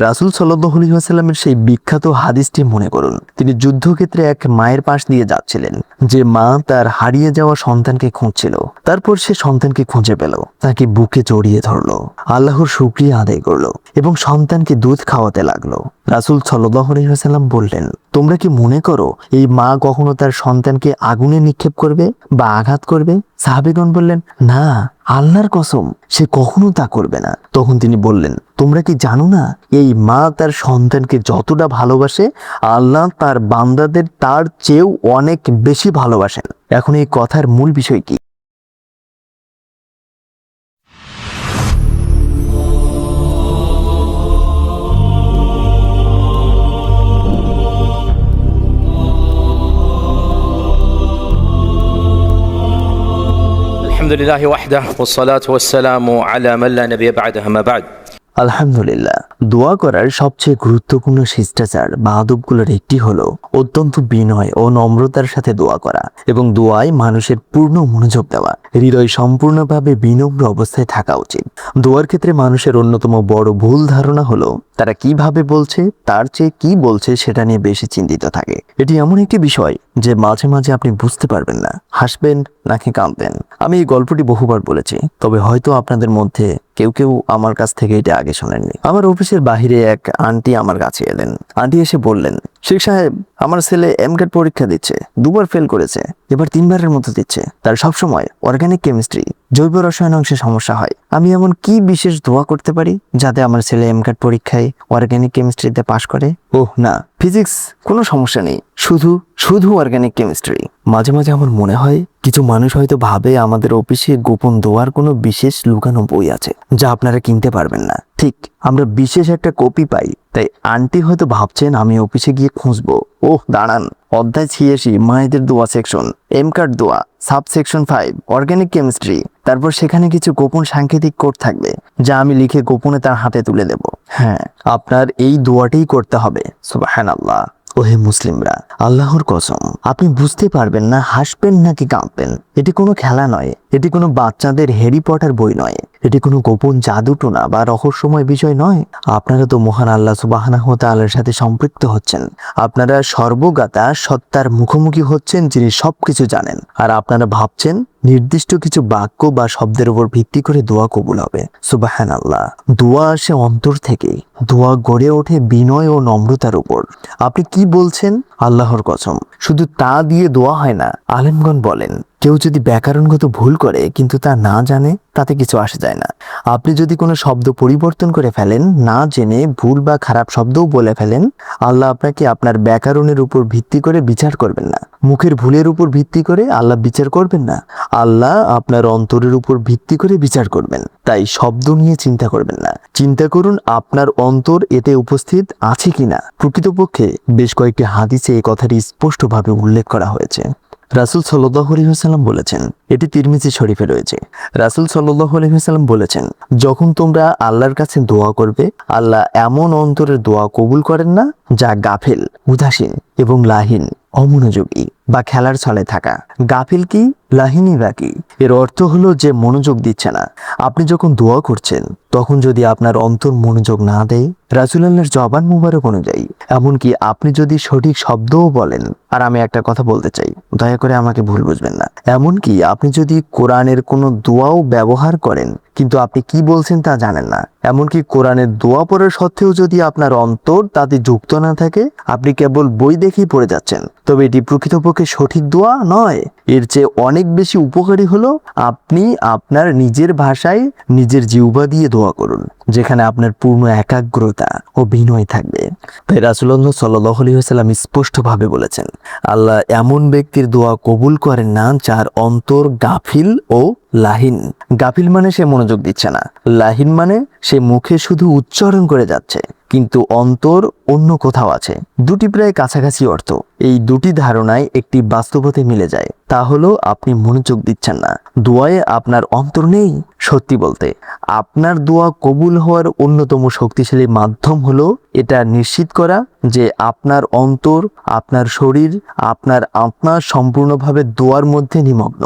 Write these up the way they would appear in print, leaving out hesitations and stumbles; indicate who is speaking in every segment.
Speaker 1: রাসূল সাল্লাল্লাহু আলাইহি ওয়াসাল্লামের সেই বিখ্যাত হাদিসটি মনে করুন। তিনি যুদ্ধক্ষেত্রে এক মায়ের পাশ দিয়ে যাচ্ছিলেন, যে মা তার হারিয়ে যাওয়া সন্তানকে খুঁজছিল। তারপর সে সন্তানকে খুঁজে পেল, তাকে বুকে জড়িয়ে ধরলো, আল্লাহর শুকরিয়া আদায় করলো এবং সন্তানকে দুধ খাওয়াতে লাগলো। রাসূল সাল্লাল্লাহু আলাইহি ওয়াসাল্লাম বললেন, তোমরা কি মনে করো এই মা কখনো তার সন্তানকে আগুনে নিক্ষেপ করবে বা আঘাত করবে? সাহাবীগণ বললেন, না, আল্লাহর কসম, সে কখনো তা করবে না। তখন তিনি বললেন, তোমরা কি জানো না এই মা তার সন্তানকে যতটা ভালোবাসে, আল্লাহ তার বান্দাদের তার চেয়েও অনেক বেশি ভালোবাসেন। এখন এই কথার মূল বিষয় কি?
Speaker 2: الحمد لله وحده والصلاة والسلام على من لا نبي بعده ما بعد
Speaker 1: আলহামদুলিল্লাহ। দোয়া করার সবচেয়ে গুরুত্বপূর্ণ শিষ্টাচার বা আদবগুলোর একটি হলো অত্যন্ত বিনয় ও নম্রতার সাথে দোয়া করা এবং দোয়ায় মানুষের পূর্ণ মনোযোগ দেওয়া। হৃদয় সম্পূর্ণভাবে বিনম্র অবস্থায় থাকা উচিত। দোয়ার ক্ষেত্রে মানুষের অন্যতম বড় ভুল ধারণা হলো তারা কিভাবে বলছে তার চেয়ে কি বলছে সেটা নিয়ে বেশি চিন্তিত থাকে। এটি এমন একটি বিষয় যে মাঝে মাঝে আপনি বুঝতে পারবেন না হাসবেন নাকি কাঁদবেন। আমি এই গল্পটি বহুবার বলেছি, তবে হয়তো আপনাদের মধ্যে কেউ কেউ আমার কাছ থেকে এটা আগে শোনেননি। আমার অফিসের বাহিরে এক আন্টি আমার কাছে এলেন। আন্টি এসে বললেন, শেখ সাহেব, আমার ছেলে এমকেট পরীক্ষা দিচ্ছে, 2বার ফেল করেছে, এবার 3বারের মতো দিচ্ছে। তার সবসময় অর্গানিক কেমিস্ট্রি, জৈব রসায়ন অংশে সমস্যা হয়। আমি এমন কি বিশেষ দোয়া করতে পারি যাতে আমার ছেলে এমকেট পরীক্ষায় অর্গানিক কেমিস্ট্রিতে পাশ করে? ওহ না, ফিজিক্স কোনো সমস্যা নেই, শুধু অর্গানিক কেমিস্ট্রি। মাঝে মাঝে আমার মনে হয় কিছু মানুষ হয়তো ভাবে আমাদের অফিসে গোপন দোয়ার কোনো বিশেষ লুকানো বই আছে যা আপনারা কিনতে পারবেন না। ঠিক আমরা বিশেষ একটা কপি পাই, তাই আন্টি হয়তো ভাবছেন আমি অফিসে গিয়ে খুঁজবো। ওহ দাঁড়ান, অধ্যায় 86 মায়েদের দোয়া সেকশন, এমকাট দোয়া, সাব সেকশন 5 অর্গানিক কেমিস্ট্রি। তারপর সেখানে কিছু গোপন সাংকেতিক কোড থাকবে যা আমি লিখে গোপনে তার হাতে তুলে দেব। হ্যাঁ, আপনার এই দোয়াটাই করতে হবে। সুবহানাল্লাহ। ওহে মুসলিমরা, আল্লাহর কসম, আপনি বুঝতে পারবেন না হাসবেন নাকি কাঁদবেন। এটি কোনো খেলা নয়, এটি কোনো বাচ্চাদের হ্যারি পটার বই নয়, এটি কোনো গোপন জাদুটোনা বা রহস্যময় বিষয় নয়। আপনারা তো মহান আল্লাহ সুবহানাহু ওয়া তাআলার সাথে সম্পৃক্ত হচ্ছেন। আপনারা সর্বজ্ঞাতা সত্তার মুখোমুখি হচ্ছেন যিনি সবকিছু জানেন। আর আপনারা ভাবছেন নির্দিষ্ট কিছু বাক্য বা শব্দের উপর ভিত্তি করে দোয়া কবুল হবে। সুবহানাল্লাহ। দোয়া আসে অন্তর থেকে, দোয়া গড়ে ওঠে বিনয় ও নম্রতার উপর। আপনি কি বলছেন? আল্লাহর কসম, শুধু তা দিয়ে দোয়া হয় না। আলেমগণ বলেন, কেউ যদি ব্যাকরণগত ভুল করে কিন্তু তা না জানে, তাতে কিছু আসে যায় না। আপনি যদি কোনো শব্দ পরিবর্তন করে ফেলেন, না জেনে ভুল বা খারাপ শব্দও বলে ফেলেন, আল্লাহ আপনাকে আপনার ব্যাকরণের উপর ভিত্তি করে বিচার করবেন না। মুখের ভুলের উপর ভিত্তি করে আল্লাহ বিচার করবেন না। আল্লাহ আপনার অন্তরের উপর ভিত্তি করে বিচার করবেন। তাই শব্দ নিয়ে চিন্তা করবেন না, চিন্তা করুন আপনার অন্তর এতে উপস্থিত আছে কিনা। প্রকৃতপক্ষে বেশ কয়েকটি হাদিসে এই কথাটি স্পষ্টভাবে উল্লেখ করা হয়েছে। রাসূল সাল্লাল্লাহু আলাইহি ওয়াসাল্লাম বলেছেন, এটি তিরমিজি শরীফে রয়েছে। রাসূল সাল্লাল্লাহু আলাইহি ওয়াসাল্লাম বলেছেন, যখন তোমরা আল্লাহর কাছে দোয়া করবে, আল্লাহ এমন অন্তরের দোয়া কবুল করেন না যা গাফিল, উদাসীন এবং লাহিন, অমনোযোগী বা খেলার ছলে থাকা। গাফিল কি, লাহিনী বা কি? এর অর্থ হলো যে মনোযোগ দিচ্ছে না। আপনি যখন দোয়া করছেন তখন যদি আপনার অন্তর মনোযোগ না দেয়, রাসূলুল্লাহর জবান মুবারক অনুযায়ী, এমনকি আপনি যদি সঠিক শব্দও বলেন, আর আমি একটা কথা বলতে চাই, দয়া করে আমাকে ভুল বুঝবেন না, এমনকি আপনি যদি কোরআনের কোনো দোয়াও ব্যবহার করেন কিন্তু আপনি কি বলছেন তা জানেন না, এমনকি কোরআনের দোয়া পড়ার সত্ত্বেও যদি আপনার অন্তর তাতে যুক্ত না থাকে, আপনি কেবল বই দেখেই পড়ে যাচ্ছেন, তবে এটি প্রকৃতপক্ষে সঠিক দোয়া নয়। এর চেয়ে অনেক বেশি উপকারী হলো আপনি আপনার নিজের ভাষায় নিজের জিহ্বা দিয়ে দোয়া করুন, যেখানে আপনার পূর্ণ একাগ্রতা ও বিনয় থাকবে। তাই রাসূলুল্লাহ সাল্লাল্লাহু আলাইহি ওয়াসাল্লাম স্পষ্টভাবে বলেছেন, আল্লাহ এমন ব্যক্তির দোয়া কবুল করেন না যার অন্তর গাফিল ও লাহিন। গাফিল মানে সে মনোযোগ দিচ্ছে না, লাহিন মানে সে মুখে শুধু উচ্চারণ করে যাচ্ছে কিন্তু অন্তর অন্য কোথাও আছে। দুটি প্রায় কাছাকাছি অর্থ। এই দুটি ধারণায় একটি বাস্তবতে মিলে যায়, তা হলো আপনি মনোযোগ দিচ্ছেন না, দোয়ায় আপনার অন্তর নেই। সত্যি বলতে আপনার দোয়া কবুল হওয়ার অন্যতম শক্তিশালী মাধ্যম হলো এটা নিশ্চিত করা যে আপনার অন্তর, আপনার শরীর, আপনার আত্মা সম্পূর্ণভাবে দোয়ার মধ্যে নিমগ্ন।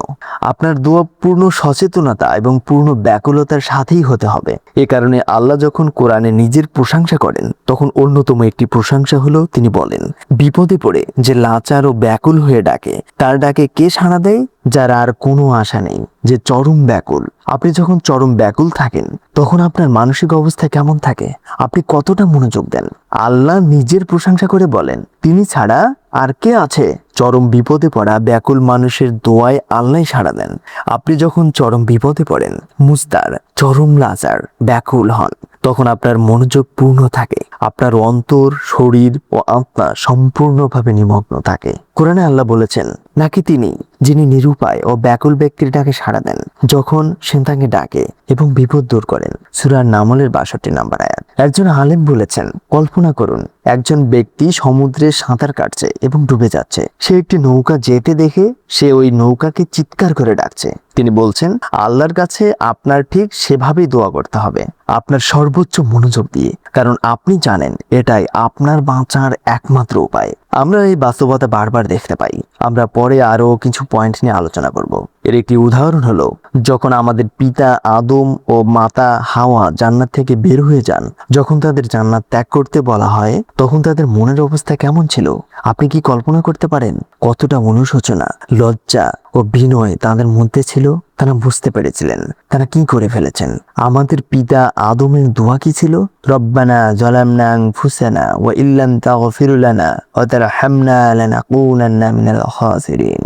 Speaker 1: আপনার দোয়া পূর্ণ সচেতনতা এবং পূর্ণ ব্যাকুলতার সাথেই হতে হবে। এ কারণে আল্লাহ যখন কোরআনে নিজের প্রশংসা করেন তখন অন্যতম একটি প্রশংসা হলো তিনি বলেন, বিপদে পড়ে যে লাচার ও ব্যাকুল হয়ে ডাকে তার ডাকে কে সাড়া দেয়? যার আর কোনো আশা নেই, যে চরম ব্যাকুল। আপনি যখন চরম ব্যাকুল থাকেন তখন আপনার মানসিক অবস্থা কেমন থাকে? আপনি কতটা মনোযোগ দেন? আল্লাহ নিজের প্রশংসা করে বলেন, তিনি ছাড়া আর কে আছে? চরম বিপদে পড়া ব্যাকুল মানুষের দোয়ায় আল্লাহ সাড়া দেন। আপনি যখন চরম বিপদে পড়েন, মুস্তার, চরম লাচার, ব্যাকুল হন, তখন আপনার মনোযোগ পূর্ণ থাকে, আপনার অন্তর, শরীর ও আত্মা সম্পূর্ণভাবে নিমগ্ন থাকে। কোরআনে আল্লাহ বলেছেন, নাকি তিনি যিনি নিরুপায় ও ব্যাকুল ব্যক্তির ডাকে সাড়া দেন যখন সে তাকে ডাকে এবং বিপদ দূর করেন। সূরা নামলের 62 নম্বর আয়াত। একজন আলেম বলেছেন, কল্পনা করুন একজন ব্যক্তি সমুদ্রে সাঁতার কাটছে এবং ডুবে যাচ্ছে। সে একটি নৌকা যেতে দেখে সে ওই নৌকাকে চিৎকার করে ডাকছে। তিনি বলছেন, আল্লাহর কাছে আপনার ঠিক সেভাবেই দোয়া করতে হবে, আপনার সর্বোচ্চ মনোযোগ দিয়ে, কারণ আপনি জানেন এটাই আপনার বাঁচার একমাত্র উপায়। আমরা এই বাস্তবতা বারবার দেখতে পাই। আমরা পরে আরো কিছু পয়েন্ট নিয়ে আলোচনা করব। এর একটি উদাহরণ হলো যখন আমাদের পিতা আদম ও মাতা হাওয়া জান্নাত থেকে বের হয়ে যান, যখন তাদের জান্নাত ত্যাগ করতে বলা হয় তখন তাদের মনের অবস্থা কেমন ছিল? আপনি কি কল্পনা করতে পারেন কতটা অনুশোচনা, লজ্জা ও বিনয় তাদের মধ্যে ছিল? তারা বুঝতে পেরেছিলেন তারা কি করে ফেলেছেন। আমাদের পিতা আদমের দোয়া কি ছিল? রব্বানা যালামনা আনফুসানা ওয়া ইল্লাম তাগফির লানা ওয়া তারহামনা লানাকুনান্না মিনাল খাসিরিন।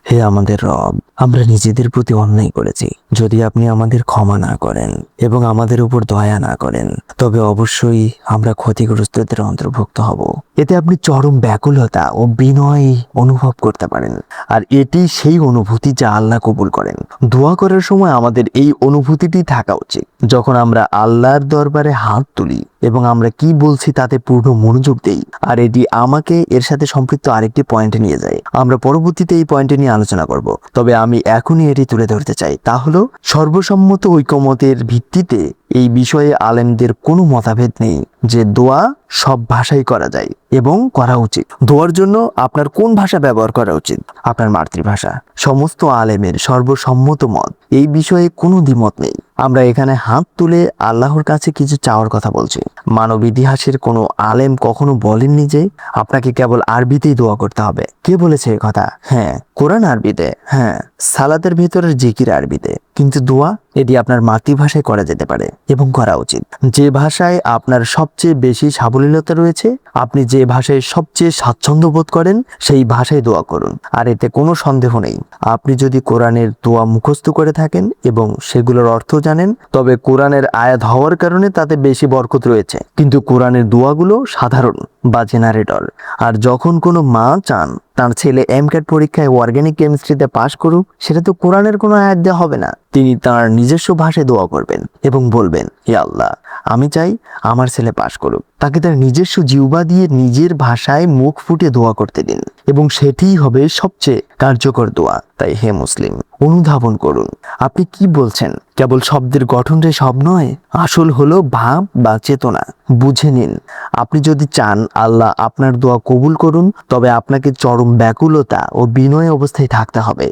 Speaker 1: হে আমাদের রব, আমরা নিজেদের প্রতি অন্যায় করেছি। যদি আপনি আমাদের ক্ষমা না করেন এবং আমাদের উপর দয়া না করেন তবে অবশ্যই আমরা ক্ষতিগ্রস্তদের অন্তর্ভুক্ত হব। এতে আপনি চরম ব্যাকুলতা ও বিনয় অনুভব করতে পারেন। আর এটি সেই অনুভূতি যা আল্লাহ কবুল করেন। দোয়া করার সময় আমাদের এই অনুভূতিটি থাকা উচিত। যখন আমরা আল্লাহর দরবারে হাত তুলি এবং আমরা কি বলছি তাতে পূর্ণ মনোযোগ দেই। আর এটি আমাকে এর সাথে সম্পৃক্ত আরেকটি পয়েন্টে নিয়ে যায়। আমরা পরবর্তীতে এই পয়েন্টে নিয়ে আলোচনা করব, তবে আমি এখনই এটি তুলে ধরতে চাই। তা হলো সর্বসম্মত ঐকমতের ভিত্তিতে এই বিষয়ে আলেমদের কোনো মতভেদ নেই যে দোয়া সব ভাষায় করা যায় এবং করা উচিত। দোয়ার জন্য আপনার কোন ভাষা ব্যবহার করা উচিত? আপনার মাতৃভাষা। সমস্ত আলেমের সর্বসম্মত মত, এই বিষয়ে কোনো দ্বিমত নেই। আমরা এখানে হাত তুলে আল্লাহর কাছে কিছু চাওয়ার কথা বলছি। মানব ইতিহাসের কোনো আলেম কখনো বলেননি যে আপনাকে কেবল আরবিতেই দোয়া করতে হবে। কে বলেছে এই কথা? হ্যাঁ, কোরআন আরবিতে, হ্যাঁ, সালাতের ভেতরের জিকির আরবিতে, কিন্তু দোয়া এটি আপনার মাতৃভাষায় করা যেতে পারে এবং করা উচিত। যে ভাষায় আপনার সবচেয়ে বেশি সাবলীলতা রয়েছে, আপনি যে ভাষায় সবচেয়ে স্বাচ্ছন্দ্য বোধ করেন সেই ভাষায় দোয়া করুন। আর এতে কোনো সন্দেহ নেই, আপনি যদি কোরআনের দোয়া মুখস্থ করে থাকেন এবং সেগুলোর অর্থ জানেন তবে কোরআনের আয়াত হওয়ার কারণে তাতে বেশি বরকত রয়েছে। কিন্তু কোরআনের দোয়াগুলো সাধারণ বা জেনারেটর। আর যখন কোনো মা চান তার ছেলে এমক্যাট পরীক্ষায় অর্গানিক কেমিস্ট্রিতে পাশ করুক, সেটা তো কোরআনের কোনো আয়াত দেওয়া হবে না। তিনি তার নিজস্ব ভাষায় দোয়া করবেন এবং বলবেন, হে আল্লাহ, আমি চাই আমার ছেলে পাশ করুক। তাকে তার নিজস্ব জিহ্বা দিয়ে নিজের ভাষায় মুখ ফুটে দোয়া করতে দিন এবং সেটিই হবে সবচেয়ে কার্যকর দোয়া। তাই হে মুসলিম, অনুধাবন করুন আপনি কি বলছেন। কেবল শব্দের গঠনটাই সব নয়, আসল হলো ভাব বা চেতনা। বুঝে নিন, আপনি যদি চান আল্লাহ আপনার দোয়া কবুল করুন তবে আপনাকে চরম ব্যাকুলতা ও বিনয় অবস্থায় থাকতে হবে,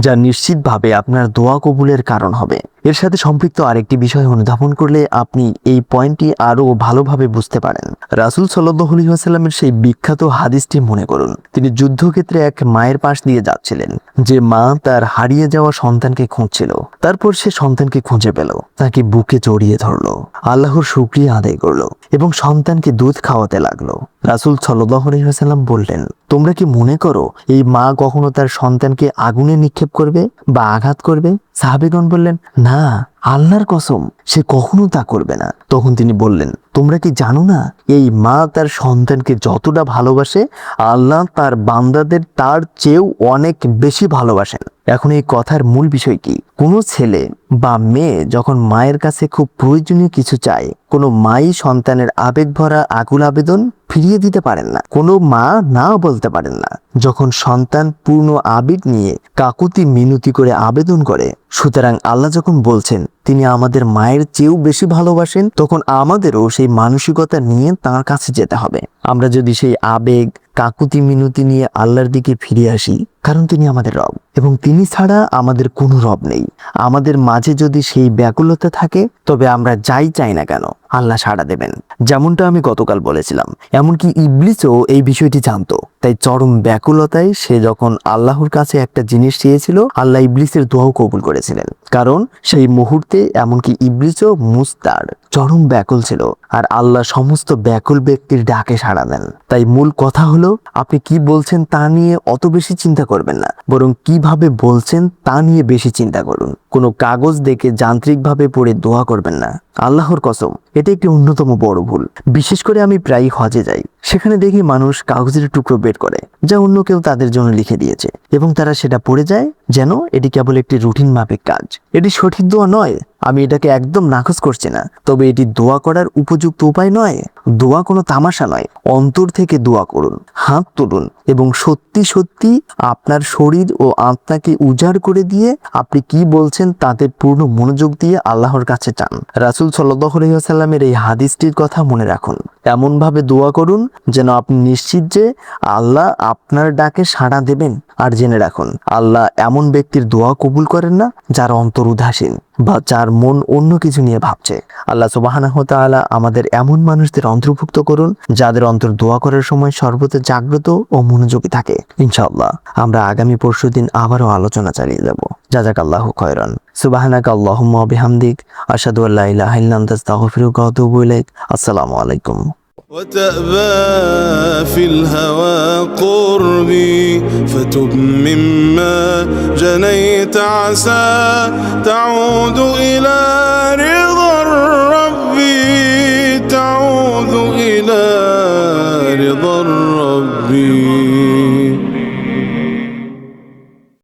Speaker 1: যা নিশ্চিতভাবে আপনার দোয়া কবুলের কারণ হবে। এর সাথে সম্পৃক্ত আরেকটি বিষয় অনুধাবন করলে আপনি এই পয়েন্টটি আরো ভালোভাবে বুঝতে পারেন। রাসূল সাল্লাল্লাহু আলাইহি ওয়াসাল্লামের সেই বিখ্যাত হাদিসটি মনে করুন। তিনি যুদ্ধক্ষেত্রে এক মায়ের পাশ দিয়ে যাচ্ছিলেন, যে মা তার হারিয়ে যাওয়া সন্তানকে খুঁজছিল। তারপর সে সন্তানকে খুঁজে পেল, তাকে বুকে জড়িয়ে ধরলো, আল্লাহর শুকরিয়া আদায় করলো এবং সন্তানকে দুধ খাওয়াতে লাগলো। রাসূল সাল্লাল্লাহু আলাইহি ওয়াসাল্লাম বললেন, তোমরা কি মনে করো এই মা কখনো তার সন্তানকে আগুনে নিক্ষেপ করবে বা আঘাত করবে? সাহাবীগণ বললেন, না, আল্লাহর কসম, সে কখনো তা করবে না। তখন তিনি বললেন, তোমরা কি জানো না এই মা তার সন্তানকে যতটা ভালোবাসে আল্লাহ তার বান্দাদের তার চেয়েও অনেক বেশি ভালোবাসেন। এখন এই কথার মূল বিষয় কি? কোনো ছেলে বা মেয়ে যখন মায়ের কাছে খুব প্রয়োজনীয় কিছু চায়, কোনো মাই সন্তানের আবেগ ভরা আকুল আবেদন ফিরিয়ে দিতে পারেন না। কোনো মা না বলতে পারেন না। যখন সন্তান পূর্ণ আবেগ নিয়ে কাকুতি মিনতি করে আবেদন করে, সুতরাং আল্লাহ যখন বলছেন তিনি আমাদের মায়ের চেয়েও বেশি ভালোবাসেন, তখন আমাদেরও সেই মানসিকতা নিয়ে তার কাছে যেতে হবে। আমরা যদি সেই আবেগ কাকুতি মিনতি নিয়ে আল্লাহর দিকে ফিরে আসি, কারণ তিনি আমাদের রব এবং তিনি ছাড়া আমাদের কোনো রব নেই। আমাদের মাঝে যদি সেই ব্যাকুলতা থাকে, তবে আমরা যাই চাই না কেন আল্লাহ সাড়া দেবেন। যেমনটা আমি গতকাল বলেছিলাম, এমনকি ইবলিসও এই বিষয়টি জানতো। তাই চরম ব্যাকুলতায় সে যখন আল্লাহর কাছে একটা জিনিস চেয়েছিল, আল্লাহ ইবলিসের দোয়াও কবুল করেছিলেন। কারণ সেই মুহূর্তে এমনকি ইবলিসও মুস্তার চরম ব্যাকুল ছিল, আর আল্লাহ সমস্ত ব্যাকুল ব্যক্তির ডাকে সাড়া দেন। তাই মূল কথা হলো, আপনি কি বলছেন তা নিয়ে অত বেশি চিন্তা করবেন না, বরং কিভাবে বলছেন তা নিয়ে বেশি চিন্তা করুন। কোনো কাগজ দেখে যান্ত্রিকভাবে পড়ে দোয়া করবেন না। আল্লাহর কসম, এটা একটি অন্যতম বড় ভুল। বিশেষ করে আমি প্রায়ই হজে যাই, সেখানে দেখি মানুষ কাগজের টুকরো বের করে, যা অন্য কেউ তাদের জন্য লিখে দিয়েছে, এবং তারা সেটা পড়ে যায় যেন এটি কেবল একটি রুটিন মাফিক কাজ। এটি সঠিক দোয়া নয়, আমি এটাকে একদম নাকচ করছি না, তবে এটি দোয়া করার উপযুক্ত উপায় নয়। দোয়া কোনো তামাশা নয়, অন্তর থেকে দোয়া করুন, হাত তুলুন এবং সত্যি সত্যি আপনার শরীর ও আত্মাকে উজাড় করে দিয়ে আপনি কি বলছেন তাতে পূর্ণ মনোযোগ দিয়ে আল্লাহর কাছে চান। রাসূল সাল্লাল্লাহু আলাইহি ওয়াসাল্লামের এই হাদিসটির কথা মনে রাখুন। এমন ভাবে দোয়া করুন যেন আপনি নিশ্চিত যে আল্লাহ আপনার ডাকে সাড়া দেবেন। আর জেনে রাখুন, আল্লাহ এমন ব্যক্তির দোয়া কবুল করেন না যার অন্তর উদাসীন বা যার মন অন্য কিছু নিয়ে ভাবছে। আল্লাহ সুবহানাহু ওয়া তাআলা আমাদের এমন মানুষদের অন্তর্ভুক্ত করুন যাদের অন্তর দোয়া করার সময় সর্বদা জাগ্রত ও মনোযোগী থাকে। ইনশাআল্লাহ আমরা আগামী পরশুদিন আবারও আলোচনা চালিয়ে যাব। জাযাকাল্লাহু খায়রান। সুবহানাকা আল্লাহুম্মা ওয়া বিহামদিক, আশহাদু আল্লা ইলাহা ইল্লা আনতা আস্তাগফিরুকা ওয়া আতুবু ইলাইক। আসসালামু আলাইকুম।
Speaker 3: وتأبى في الهوى قربي فتب مما جنيت عسى تعود إلى رضا الرب، تعود إلى رضا الرب.